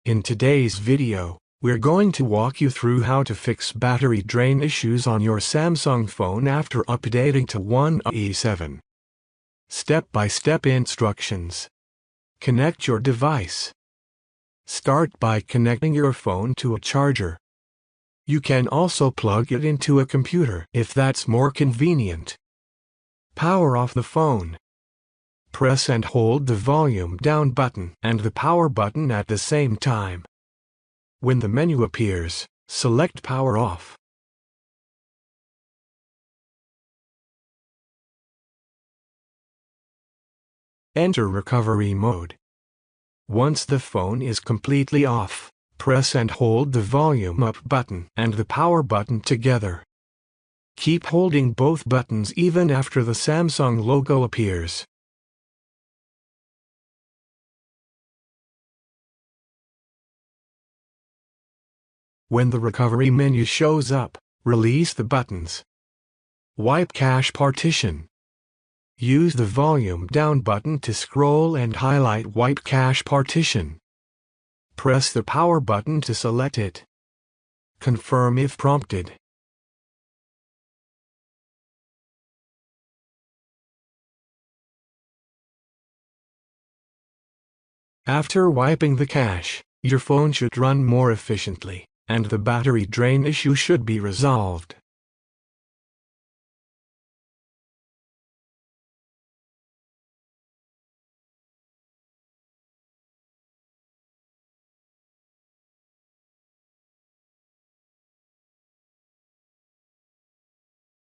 In today's video, we're going to walk you through how to fix battery drain issues on your Samsung phone after updating to One UI 7. Step-by-step instructions. Connect your device. Start by connecting your phone to a charger. You can also plug it into a computer if that's more convenient. Power off the phone. Press and hold the volume down button and the power button at the same time. When the menu appears, select Power Off. Enter recovery mode. Once the phone is completely off, press and hold the volume up button and the power button together. Keep holding both buttons even after the Samsung logo appears. When the recovery menu shows up, release the buttons. Wipe cache partition. Use the volume down button to scroll and highlight Wipe cache partition. Press the power button to select it. Confirm if prompted. After wiping the cache, your phone should run more efficiently, and the battery drain issue should be resolved.